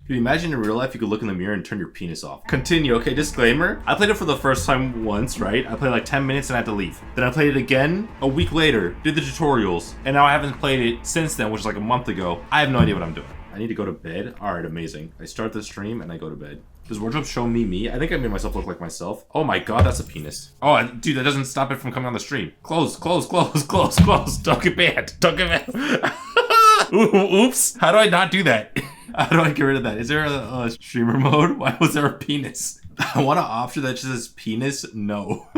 Can you imagine in real life you could look in the mirror and turn your penis off? Continue, okay, disclaimer. I played it for the first time once, right? I played like 10 minutes and I had to leave. Then I played it again a week later, did the tutorials, and now I haven't played it since then, which is like a month ago. I have no idea what I'm doing. I need to go to bed. All right, amazing. I start the stream and I go to bed. Does wardrobe show me? I think I made myself look like myself. Oh my god, that's a penis. Oh, dude, that doesn't stop it from coming on the stream. Close. Don't get banned. Don't get banned. Oops. How do I not do that? How do I get rid of that? Is there a streamer mode? Why was there a penis? I want an option that just says penis, no.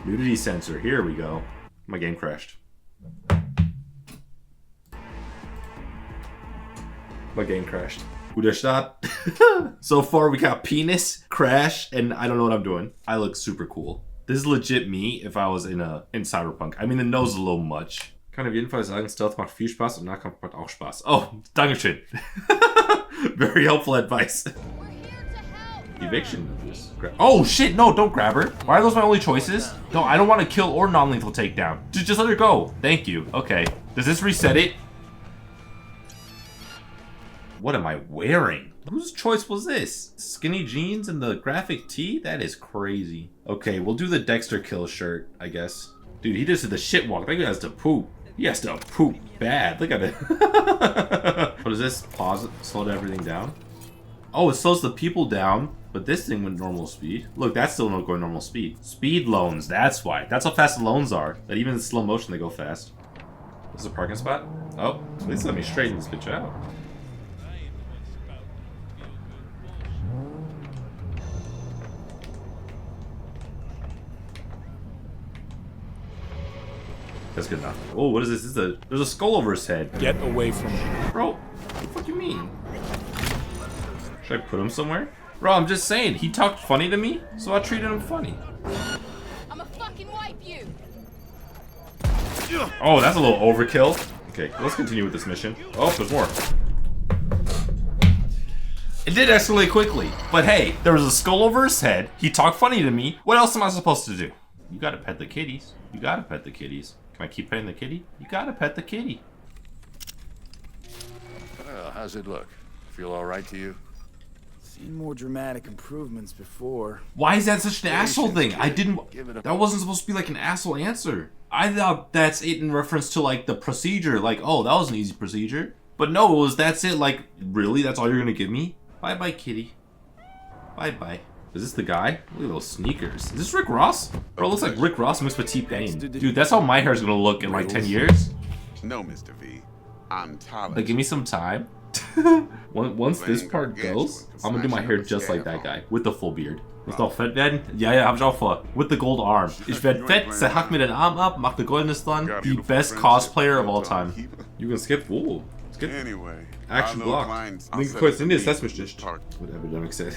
Nudity sensor, here we go. My game crashed. My game crashed. Start. So far we got penis, crash, and I don't know what I'm doing. I look super cool. This is legit me if I was in Cyberpunk. I mean, the nose is a little much. Kann auf jeden Fall sagen, Stealth macht viel Spaß und Nahkampf macht auch Spaß. Oh, Dankeschön. Very helpful advice. Eviction. Oh shit, no, don't grab her. Why are those my only choices? No, I don't want to kill or non-lethal takedown. Just let her go. Thank you. Okay. Does this reset it? What am I wearing? Whose choice was this? Skinny jeans and the graphic tee? That is crazy. Okay, we'll do the Dexter kill shirt, I guess. Dude, he just did the shit walk. That guy has to poop. He has to poop bad. Look at it. What is this? Pause it, slow everything down. Oh, it slows the people down, but this thing went normal speed. Look, that's still not going normal speed. Speed loans, that's why. That's how fast the loans are. That even in slow motion, they go fast. This is a parking spot? Oh, at least let me straighten this bitch out. That's good enough. Oh, what is this? There's a skull over his head. Get away from me. Bro, what the fuck you mean? Should I put him somewhere? Bro, I'm just saying, he talked funny to me, so I treated him funny. I'ma fucking wipe you. Oh, that's a little overkill. Okay, let's continue with this mission. Oh, there's more. It did escalate quickly, but hey, there was a skull over his head. He talked funny to me. What else am I supposed to do? You gotta pet the kitties. You gotta pet the kitties. Can I keep petting the kitty? You gotta pet the kitty. Well, how's it look? Feel all right to you? Seen more dramatic improvements before. Why is that such an asshole thing? I didn't. That wasn't supposed to be like an asshole answer. I thought that's it in reference to like the procedure. Like, oh, that was an easy procedure. But no, it was that's it. Like, really? That's all you're gonna give me? Bye bye, kitty. Bye bye. Is this the guy? Look at those sneakers. Is this Rick Ross? Bro, it looks like Rick Ross mixed with T-Pain. Dude, that's how my hair is gonna look in like 10 years. No, Mr. V. I'm talented. Like, give me some time. Once this part goes, I'm gonna do my hair just like that guy. With the full beard. Willst du auch fett werden? Ja, hab ich auch vor. With the gold arm. Ich werde fett, zerhack mir den Arm ab, mach the goldenes dran. The best cosplayer of all time. You can skip, whoa. Skip. Anyway, Action block. Link kurz in this, that's nicht. What Epidemic said.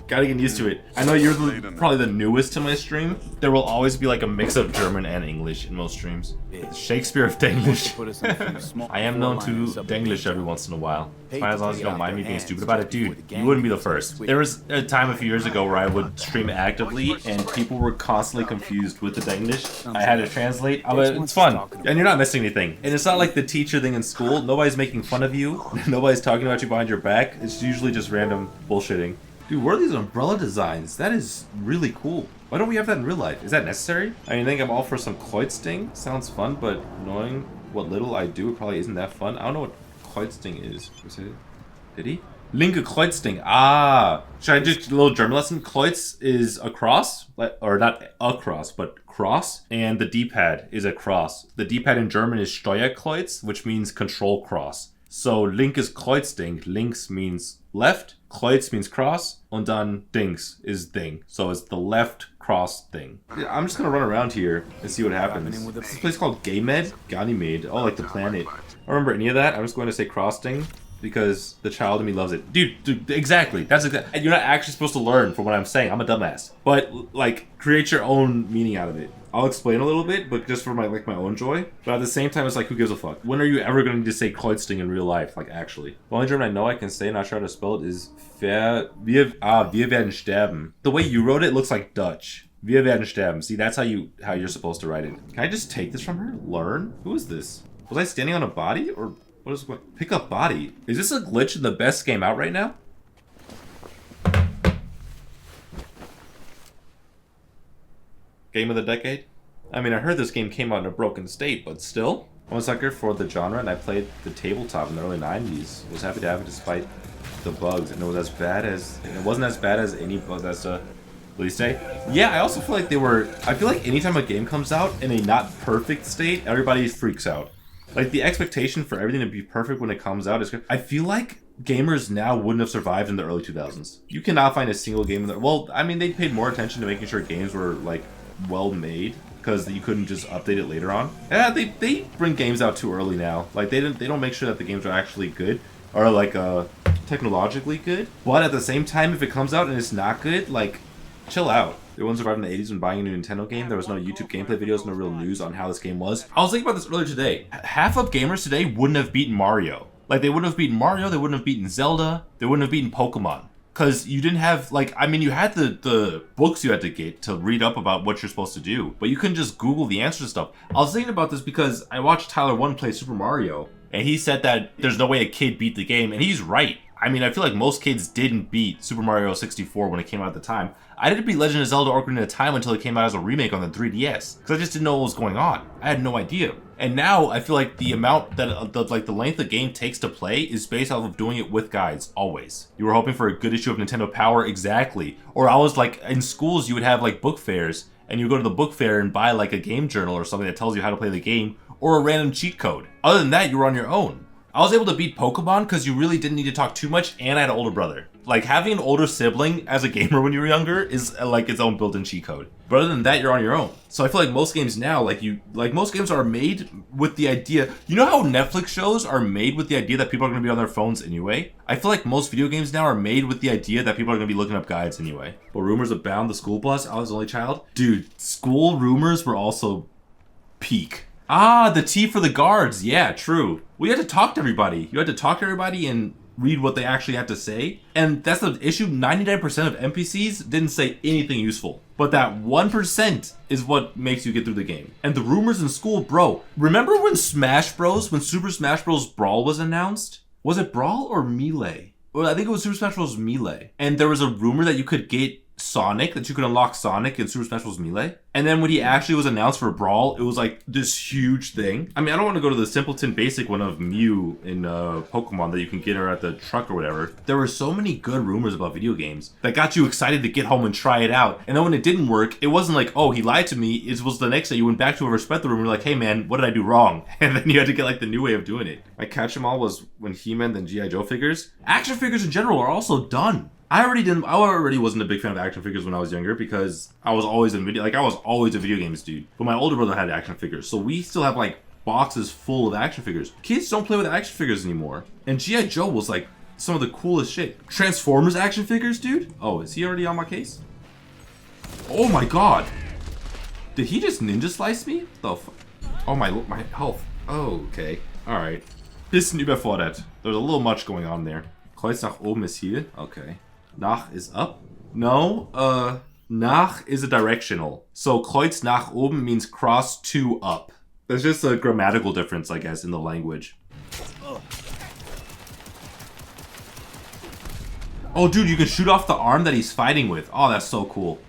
Gotta get used to it. I know you're probably the newest to my stream. There will always be like a mix of German and English in most streams. Shakespeare of Denglish. I am known to Denglish every once in a while. Fine, as long as you don't mind me being stupid about it. Dude, you wouldn't be the first. There was a time a few years ago where I would stream actively and people were constantly confused with the Denglish. I had to translate. It's fun. And you're not missing anything. And it's not like the teacher thing in school. Nobody's making fun of you. Nobody's talking about you behind your back. It's usually just random bullshitting. Dude, what are these umbrella designs? That is really cool. Why don't we have that in real life? Is that necessary? I think I'm all for some Kreuzsting. Sounds fun, but knowing what little I do, it probably isn't that fun. I don't know what Kreuzsting is. Did he? Linke Kreuzsting. Ah. Should I do a little German lesson? Kreuz is a cross. Or not a cross, but cross. And the D-pad is a cross. The D-pad in German is Steuerkreuz, which means control cross. So link is Kreuzding. Links means left. Kreuz means cross. Und dann Dings is thing. So it's the left cross thing. Yeah, I'm just gonna run around here and see what happens. This place called Gaymed? Ganymede. Oh, like the planet. I don't remember any of that. I'm just going to say crossing because the child in me loves it. Dude, exactly. That's exactly. You're not actually supposed to learn from what I'm saying. I'm a dumbass. But like, create your own meaning out of it. I'll explain a little bit, but just for my own joy. But at the same time, it's like, who gives a fuck? When are you ever going to need to say Kreuzsting in real life? Like, actually. The only German I know I can say, not sure how to spell it, is wir werden sterben. The way you wrote it looks like Dutch. Wir werden sterben. See, that's how you're supposed to write it. Can I just take this from her? Learn? Who is this? Was I standing on a body? Or What is going? Pick up body. Is this a glitch in the best game out right now? Game of the decade? I mean, I heard this game came out in a broken state, but still. I'm a sucker for the genre, and I played the tabletop in the early 90s. Was happy to have it despite the bugs, and it was as bad as it wasn't as bad as any Bethesda release day. Yeah, I also feel like they were. I feel like anytime a game comes out in a not perfect state, everybody freaks out. Like the expectation for everything to be perfect when it comes out is. I feel like gamers now wouldn't have survived in the early 2000s. You cannot find a single game in there. Well, I mean, they paid more attention to making sure games were like well made, because you couldn't just update it later on. Yeah, they bring games out too early now. Like they don't make sure that the games are actually good or like technologically good. But at the same time, if it comes out and it's not good, like chill out. They wouldn't survive in the 80s when buying a new Nintendo game. There was no YouTube gameplay videos, no real news on how this game was. I was thinking about this earlier today. Half of gamers today wouldn't have beaten Mario. Like they wouldn't have beaten Mario, they wouldn't have beaten Zelda, they wouldn't have beaten Pokemon. Because you didn't have, like, I mean, you had the books you had to get to read up about what you're supposed to do, but you couldn't just Google the answers to stuff. I was thinking about this because I watched Tyler 1 play Super Mario, and he said that there's no way a kid beat the game, and he's right. I mean, I feel like most kids didn't beat Super Mario 64 when it came out at the time. I didn't beat Legend of Zelda Ocarina of Time until it came out as a remake on the 3DS, because I just didn't know what was going on. I had no idea. And now I feel like the amount that the length the game takes to play is based off of doing it with guides, always. You were hoping for a good issue of Nintendo Power, exactly. Or I was like, in schools you would have like book fairs, and you go to the book fair and buy like a game journal or something that tells you how to play the game, or a random cheat code. Other than that, you were on your own. I was able to beat Pokemon because you really didn't need to talk too much, and I had an older brother. Like, having an older sibling as a gamer when you were younger is like its own built-in cheat code. But other than that, you're on your own. So I feel like most games now, most games are made with the idea, you know how Netflix shows are made with the idea that people are going to be on their phones anyway? I feel like most video games now are made with the idea that people are going to be looking up guides anyway. But rumors abound, the school bus, I was the only child. Dude, school rumors were also peak. Ah, the T for the guards. Yeah, true. Well, you had to talk to everybody. You had to talk to everybody and read what they actually had to say. And that's the issue. 99% of NPCs didn't say anything useful. But that 1% is what makes you get through the game. And the rumors in school, bro. Remember when Super Smash Bros. Brawl was announced? Was it Brawl or Melee? Well, I think it was Super Smash Bros. Melee. And there was a rumor that you could get Sonic, that you could unlock Sonic in Super Smash Bros. Melee. And then when he actually was announced for Brawl, it was like this huge thing. I mean, I don't want to go to the simpleton basic one of Mew in Pokemon that you can get her at the truck or whatever. There were so many good rumors about video games that got you excited to get home and try it out. And then when it didn't work, it wasn't like, oh, he lied to me. It was the next day you went back to whoever spread the rumor, like, hey man, what did I do wrong? And then you had to get like the new way of doing it. My catch-em-all was when He-Man then G.I. Joe figures. Action figures in general are also done. I already wasn't a big fan of action figures when I was younger because I was always a video games dude. But my older brother had action figures, so we still have like boxes full of action figures. Kids don't play with action figures anymore. And G.I. Joe was like some of the coolest shit. Transformers action figures, dude? Oh, is he already on my case? Oh my god. Did he just ninja slice me? The fuck? Oh, my health. Oh, okay. Alright. Bisschen überfordert. There's a little much going on there. Kreuz nach oben ist hier. Okay. Nach is up? No, nach is a directional. So Kreuz nach oben means cross to up. There's just a grammatical difference, I guess, in the language. Oh, dude, you can shoot off the arm that he's fighting with. Oh, that's so cool.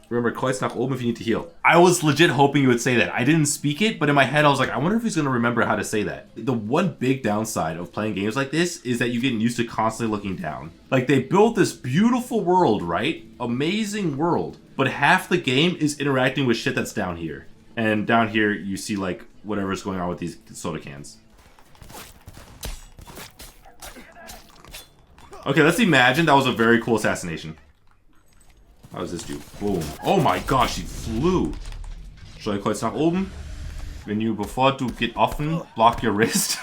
Remember, Kreuz nach oben if you need to heal. I was legit hoping you would say that. I didn't speak it, but in my head I was like, I wonder if he's going to remember how to say that. The one big downside of playing games like this is that you get used to constantly looking down. Like, they built this beautiful world, right? Amazing world. But half the game is interacting with shit that's down here. And down here, you see, like, whatever's going on with these soda cans. Okay, let's imagine that was a very cool assassination. How does this do? Boom. Oh my gosh, he flew. Steuerkreuz nach oben. Bevor du geht offen, block your wrist.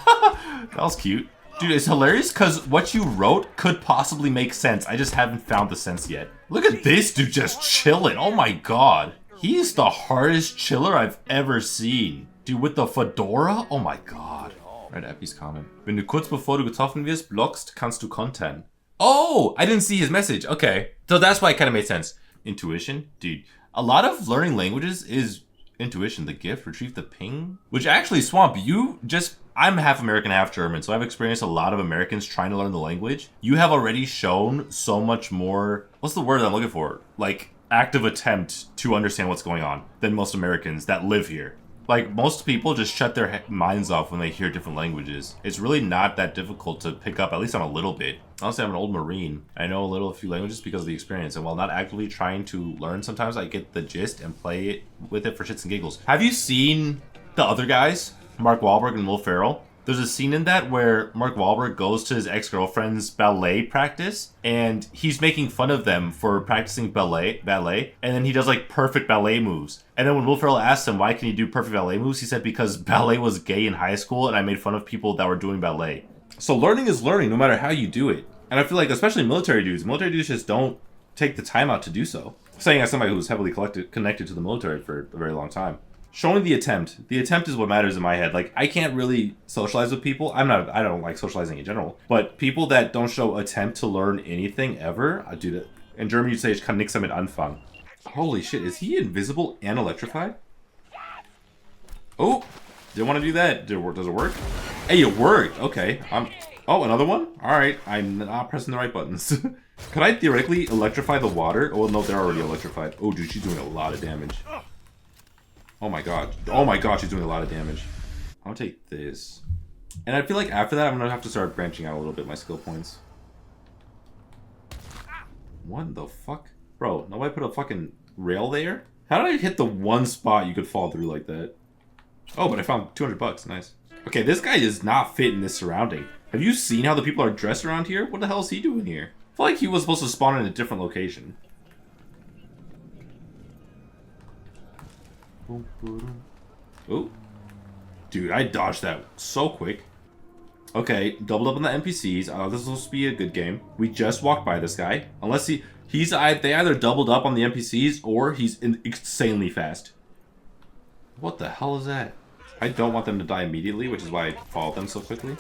That was cute. Dude, it's hilarious because what you wrote could possibly make sense. I just haven't found the sense yet. Look at this dude just chilling. Oh my god. He's the hardest chiller I've ever seen. Dude, with the fedora? Oh my god. Right, Epi's comment. Wenn du kurz bevor du getroffen wirst, blockst, kannst du kontern. Oh, I didn't see his message. Okay. So that's why it kind of made sense. Intuition? Dude, a lot of learning languages is intuition. The gift, retrieve the ping. Which actually, Swamp, you just I'm half American, half German, so I've experienced a lot of Americans trying to learn the language. You have already shown so much more, what's the word I'm looking for? Like, active attempt to understand what's going on than most Americans that live here. Like, most people just shut their minds off when they hear different languages. It's really not that difficult to pick up, at least on a little bit. Honestly, I'm an old Marine. I know a few languages because of the experience, and while not actively trying to learn, sometimes I get the gist and play it with it for shits and giggles. Have you seen the other guys? Mark Wahlberg and Will Ferrell? There's a scene in that where Mark Wahlberg goes to his ex-girlfriend's ballet practice, and he's making fun of them for practicing ballet, and then he does like perfect ballet moves. And then when Will Ferrell asked him why can he do perfect ballet moves, he said because ballet was gay in high school and I made fun of people that were doing ballet. So learning is learning no matter how you do it. And I feel like especially military dudes just don't take the time out to do so. Saying as somebody who's heavily connected to the military for a very long time. Showing the attempt. The attempt is what matters in my head. Like, I can't really socialize with people. I don't like socializing in general. But people that don't show attempt to learn anything ever, I do that. In German, you'd say, ich kann nichts damit anfangen. Holy shit, is he invisible and electrified? Oh, didn't want to do that. Does it work? Hey, it worked. Okay. Oh, another one? Alright, I'm not pressing the right buttons. Could I theoretically electrify the water? Oh, no, they're already electrified. Oh, dude, she's doing a lot of damage. Oh my god. Oh my god, she's doing a lot of damage. I'll take this. And I feel like after that, I'm gonna have to start branching out a little bit my skill points. What the fuck? Bro, nobody put a fucking rail there? How did I hit the one spot you could fall through like that? Oh, but I found 200 bucks. Nice. Okay, this guy does not fit in this surrounding. Have you seen how the people are dressed around here? What the hell is he doing here? I feel like he was supposed to spawn in a different location. Oh, dude, I dodged that so quick. Okay, doubled up on the NPCs. This is supposed to be a good game. We just walked by this guy. Unless they either doubled up on the NPCs or he's insanely fast. What the hell is that? I don't want them to die immediately, which is why I followed them so quickly.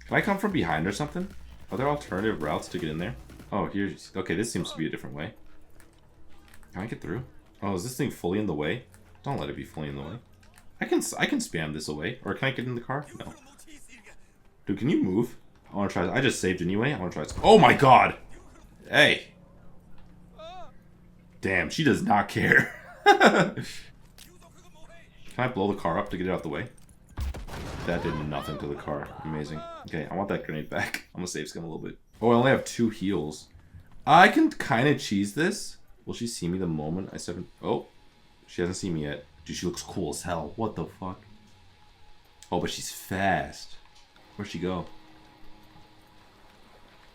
Can I come from behind or something? Are there alternative routes to get in there? Oh, here's... Okay, this seems to be a different way. Can I get through? Oh, is this thing fully in the way? Don't let it be fully in the way. I can spam this away. Or can I get in the car? No. Dude, can you move? I want to try... I just saved anyway. I want to try... Oh my god! Hey! Damn, she does not care. Can I blow the car up to get it out the way? That did nothing to the car. Amazing. Okay, I want that grenade back. I'm gonna save skim a little bit. Oh, I only have 2 heals. I can kind of cheese this. Will she see me the moment I step in? Oh, she hasn't seen me yet. Dude, she looks cool as hell. What the fuck? Oh, but she's fast. Where'd she go?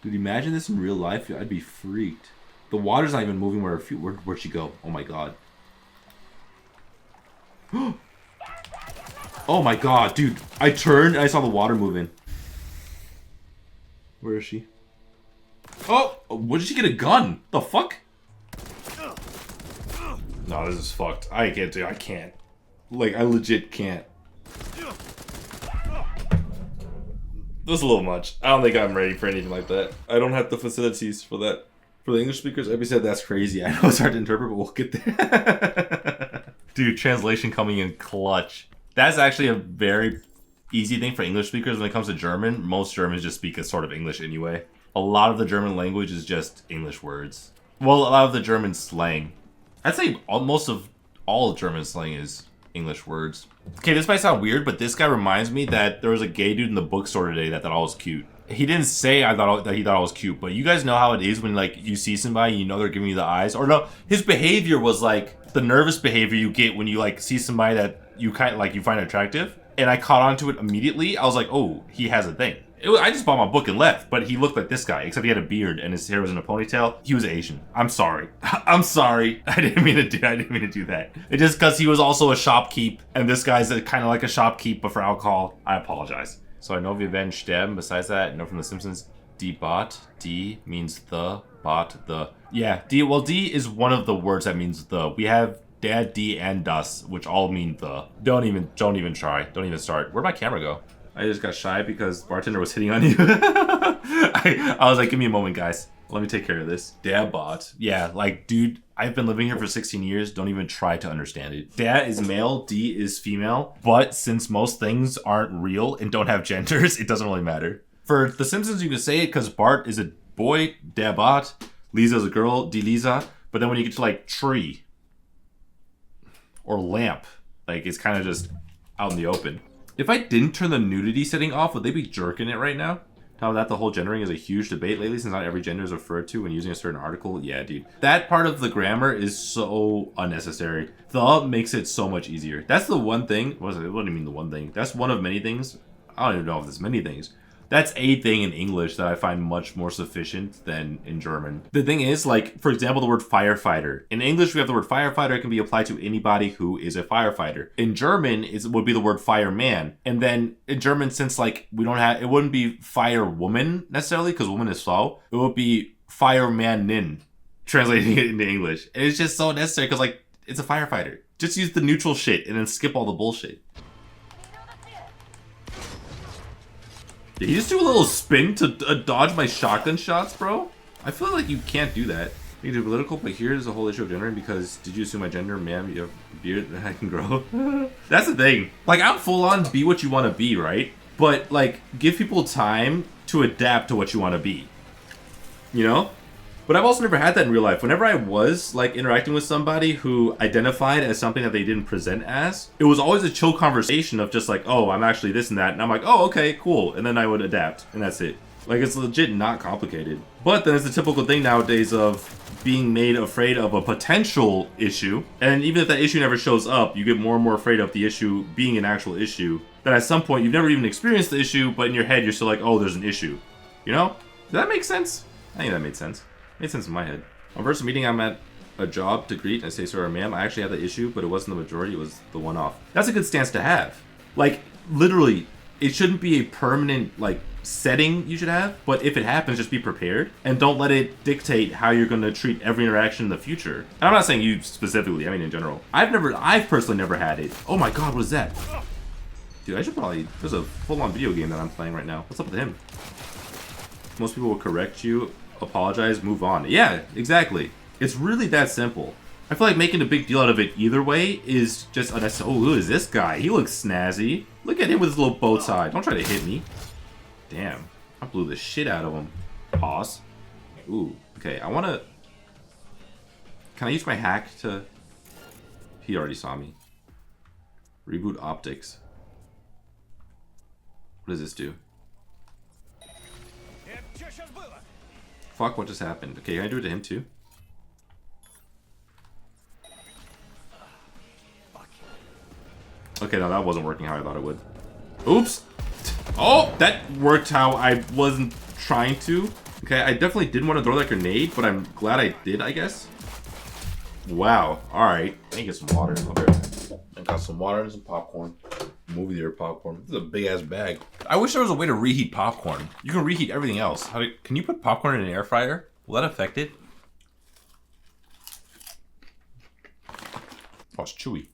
Dude, imagine this in real life. I'd be freaked. The water's not even moving where her feet. Where'd she go? Oh my god. Oh my god, dude. I turned and I saw the water moving. Where is she? Oh! Where did she get a gun? The fuck? No, this is fucked. I can't do it. I can't. Like, I legit can't. That's a little much. I don't think I'm ready for anything like that. I don't have the facilities for that. For the English speakers, Abby said that's crazy. I know it's hard to interpret, but we'll get there. Dude, translation coming in clutch. That's actually a very easy thing for English speakers when it comes to German. Most Germans just speak a sort of English anyway. A lot of the German language is just English words. Well, a lot of the German slang. I'd say most of all German slang is English words. Okay, this might sound weird, but this guy reminds me that there was a gay dude in the bookstore today that thought I was cute. He didn't say that he thought I was cute, but you guys know how it is when like you see somebody, you know they're giving you the eyes. Or no, his behavior was like the nervous behavior you get when you like see somebody that you kind of like you find attractive. And I caught on to it immediately. I was like, oh, he has a thing. I just bought my book and left, but he looked like this guy, except he had a beard and his hair was in a ponytail. He was Asian. I'm sorry. I'm sorry. I didn't mean to do that. It's just because he was also a shopkeep, and this guy's kind of like a shopkeep, but for alcohol. I apologize. So I know wir werden sterben. Besides that, I know from The Simpsons, die Bot. D means the, bot, the. Yeah, D. Well, D is one of the words that means the. We have der, die, and das, which all mean the. Don't even try. Don't even start. Where'd my camera go? I just got shy because bartender was hitting on you. I was like, give me a moment, guys. Let me take care of this. Dabot. Yeah, like, dude, I've been living here for 16 years. Don't even try to understand it. Da is male, D is female. But since most things aren't real and don't have genders, it doesn't really matter. For The Simpsons, you can say it because Bart is a boy, Dabot. Lisa is a girl, D Lisa. But then when you get to, like, tree or lamp, like, it's kind of just out in the open. If I didn't turn the nudity setting off, would they be jerking it right now? How that the whole gendering is a huge debate lately since not every gender is referred to when using a certain article. Yeah, dude. That part of the grammar is so unnecessary. The makes it so much easier. That's the one thing. What do you mean the one thing? That's one of many things. I don't even know if there's many things. That's a thing in English that I find much more sufficient than in German. The thing is, like, for example, the word firefighter. In English, we have the word firefighter. It can be applied to anybody who is a firefighter. In German, it would be the word fireman. And then in German, since, like, we don't have, it wouldn't be firewoman necessarily, because woman is Frau. It would be firemanin, translating it into English. And it's just so necessary, because, like, it's a firefighter. Just use the neutral shit and then skip all the bullshit. Did he just do a little spin to dodge my shotgun shots, bro? I feel like you can't do that. You can do political, but here's the whole issue of gendering because did you assume my gender? Ma'am, you have a beard that I can grow. That's the thing. Like, I'm full on be what you want to be, right? But, like, give people time to adapt to what you want to be. You know? But I've also never had that in real life. Whenever I was, like, interacting with somebody who identified as something that they didn't present as, it was always a chill conversation of just like, oh, I'm actually this and that. And I'm like, oh, okay, cool. And then I would adapt. And that's it. Like, it's legit not complicated. But then it's the typical thing nowadays of being made afraid of a potential issue. And even if that issue never shows up, you get more and more afraid of the issue being an actual issue. That at some point, you've never even experienced the issue, but in your head, you're still like, oh, there's an issue. You know? Does that make sense? I think that made sense. Made sense in my head. On first meeting, I'm at a job to greet and I say, sorry, ma'am, I actually had the issue, but it wasn't the majority, it was the one-off. That's a good stance to have. Like, literally, it shouldn't be a permanent, like, setting you should have, but if it happens, just be prepared and don't let it dictate how you're going to treat every interaction in the future. And I'm not saying you specifically, I mean in general. I've personally never had it. Oh my god, what is that? Dude, I should probably, there's a full-on video game that I'm playing right now. What's up with him? Most people will correct you, apologize, move on. Yeah, exactly. It's really that simple. I feel like making a big deal out of it either way is just unnecessary. Oh, who is this guy? He looks snazzy. Look at him with his little bow tie. Don't try to hit me. Damn. I blew the shit out of him. Pause. Ooh. Okay, I want to... Can I use my hack to... He already saw me. Reboot optics. What does this do? Fuck, what just happened? Okay, can I do it to him too? Okay, no, that wasn't working how I thought it would. Oops! Oh, that worked how I wasn't trying to. Okay, I definitely didn't want to throw that grenade, but I'm glad I did, I guess. Wow, alright. I need to get some water. Okay. I got some water and some popcorn. Movie theater popcorn. This is a big ass bag. I wish there was a way to reheat popcorn. You can reheat everything else. Can you put popcorn in an air fryer? Will that affect it? Oh, it's chewy.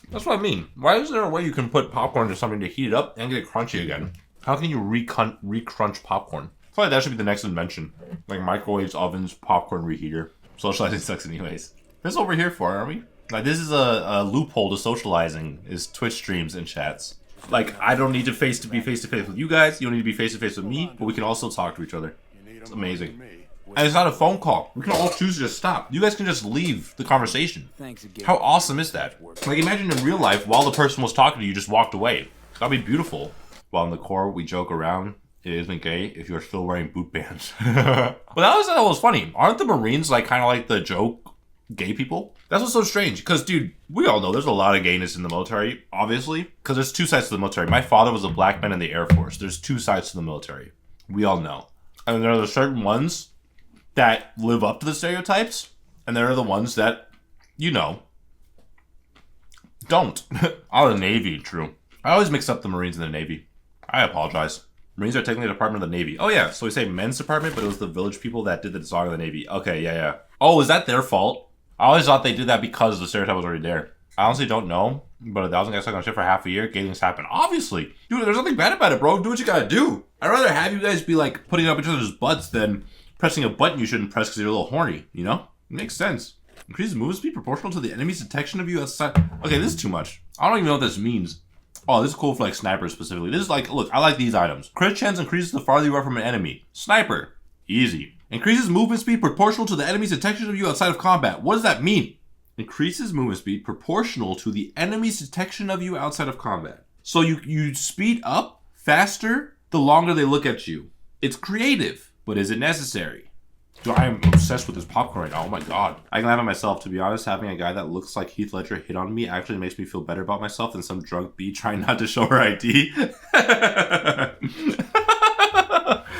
That's what I mean. Why is there a way you can put popcorn into something to heat it up and get it crunchy again? How can you re-crunch popcorn? I feel like that should be the next invention. Like microwaves, ovens, popcorn reheater. Socializing sucks anyways. This is what we're here for, aren't we? Like, this is a loophole to socializing, is Twitch streams and chats. Like, I don't need to be face-to-face with you guys. You don't need to be face-to-face with me, but we can also talk to each other. It's amazing. And it's not a phone call. We can all choose to just stop. You guys can just leave the conversation. How awesome is that? Like, imagine in real life, while the person was talking to you, just walked away. That'd be beautiful. While in the core, we joke around. It isn't gay if you're still wearing boot bands. But that was funny. Aren't the Marines, like, kind of like the joke gay people? That's what's so strange, because, dude, we all know there's a lot of gayness in the military, obviously, because there's two sides to the military. My father was a black man in the Air Force. There's two sides to the military. We all know. And there are certain ones that live up to the stereotypes, and there are the ones that, you know, don't. Out of the Navy, true. I always mix up the Marines and the Navy. I apologize. Marines are technically a department of the Navy. Oh, yeah, so we say men's department, but it was the village people that did the song of the Navy. Okay, yeah. Oh, is that their fault? I always thought they did that because the stereotype was already there. I honestly don't know But 1,000 guys stuck on shit for half a year, gay things happen. Obviously. Dude, there's nothing bad about it, bro. Do what you gotta do. I'd rather have you guys be like putting up each other's butts than pressing a button you shouldn't press because you're a little horny, you know? It makes sense. Increases movement speed proportional to the enemy's detection of you outside. Okay, this is too much. I don't even know what this means. Oh, this is cool for like snipers specifically. This is like, look, I like these items. Crit chance increases the farther you are from an enemy. Sniper. Easy. Increases movement speed proportional to the enemy's detection of you outside of combat. What does that mean? Increases movement speed proportional to the enemy's detection of you outside of combat. So you speed up faster the longer they look at you. It's creative, but is it necessary? Dude, I am obsessed with this popcorn right now. Oh my god. I can laugh at myself. To be honest, having a guy that looks like Heath Ledger hit on me actually makes me feel better about myself than some drunk bee trying not to show her ID.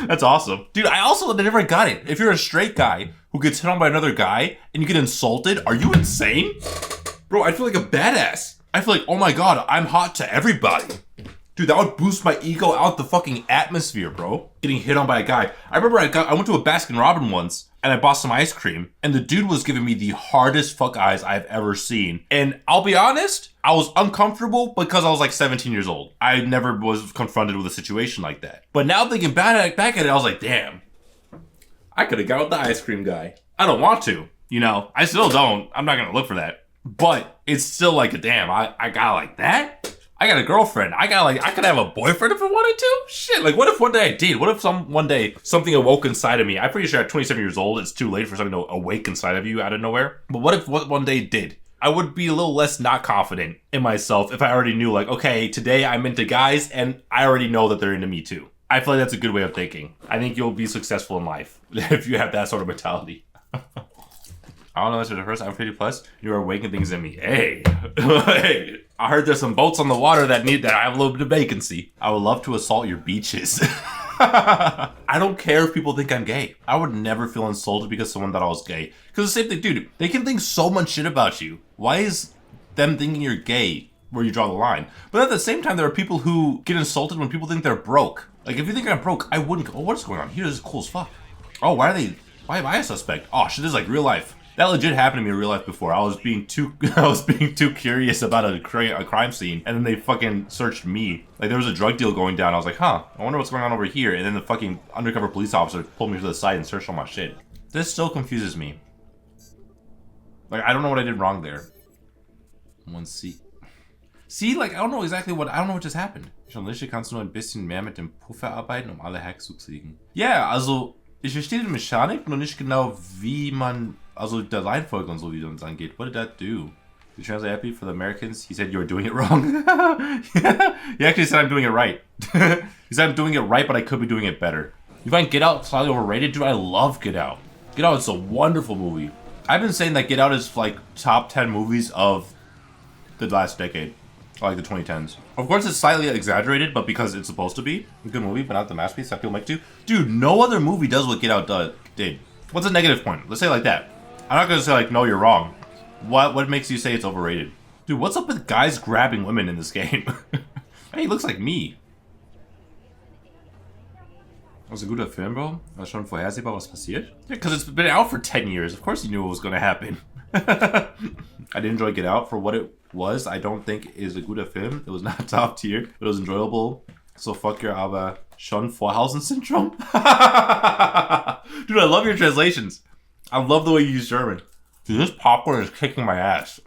That's awesome. Dude, I also never got it. If you're a straight guy who gets hit on by another guy and you get insulted, are you insane? Bro, I feel like a badass. I feel like, oh my god, I'm hot to everybody. Dude, that would boost my ego out the fucking atmosphere, bro. Getting hit on by a guy. I remember I went to a Baskin Robbins once and I bought some ice cream and the dude was giving me the hardest fuck eyes I've ever seen. And I'll be honest, I was uncomfortable because I was like 17 years old. I never was confronted with a situation like that. But now thinking back at it, I was like, damn, I could have got with the ice cream guy. I don't want to, you know, I still don't. I'm not gonna look for that. But it's still like a damn, I got like that? I got a girlfriend. I could have a boyfriend if I wanted to. Shit, like what if one day I did? What if one day something awoke inside of me? I'm pretty sure at 27 years old, it's too late for something to awake inside of you out of nowhere. But what if one day did? I would be a little less not confident in myself if I already knew like, okay, today I'm into guys and I already know that they're into me too. I feel like that's a good way of thinking. I think you'll be successful in life if you have that sort of mentality. I don't know, that's the first. I'm 50 plus. You are awakening things in me. Hey, hey. I heard there's some boats on the water that I have a little bit of vacancy. I would love to assault your beaches. I don't care if people think I'm gay. I would never feel insulted because someone thought I was gay. Because the same thing, dude, they can think so much shit about you. Why is them thinking you're gay where you draw the line? But at the same time, there are people who get insulted when people think they're broke. Like, if you think I'm broke, I wouldn't go, oh, what's going on here? This is cool as fuck. Oh, why am I a suspect? Oh, shit, this is like real life. That legit happened to me in real life before. I was being too curious about a crime scene, and then they fucking searched me. Like there was a drug deal going down. I was like, huh, I wonder what's going on over here. And then the fucking undercover police officer pulled me to the side and searched all my shit. This still confuses me. Like I don't know what I did wrong there. See, like I don't know what just happened. Journalistische kannst du nur ein bisschen mehr mit dem Puffer arbeiten, alle Hacks zu kriegen. Ja, also ich verstehe die Mechanik, nur nicht genau wie man, also der Reihenfolge und so, wie das angeht. What did that do? You translate happy for the Americans? He said you were doing it wrong. Yeah, he actually said I'm doing it right. He said I'm doing it right, but I could be doing it better. You find Get Out slightly overrated? Dude, I love Get Out. Get Out is a wonderful movie. I've been saying that Get Out is like top 10 movies of the last decade. Like the 2010s. Of course, it's slightly exaggerated, but because it's supposed to be a good movie, but not the masterpiece that people make to. Dude, no other movie does what Get Out did. What's a negative point? Let's say it like that. I'm not gonna say like, no, you're wrong. What makes you say it's overrated? Dude, what's up with guys grabbing women in this game? Hey, he looks like me. Was a guter Film, bro? War schon vorhersehbar, was passiert? Yeah, because it's been out for 10 years. Of course you knew what was gonna happen. I did enjoy Get Out for what it was. I don't think is a guter Film. It was not top tier, but it was enjoyable. So fuck your aber schon Vorhausen syndrome. Dude, I love your translations. I love the way you use German. Dude, this popcorn is kicking my ass.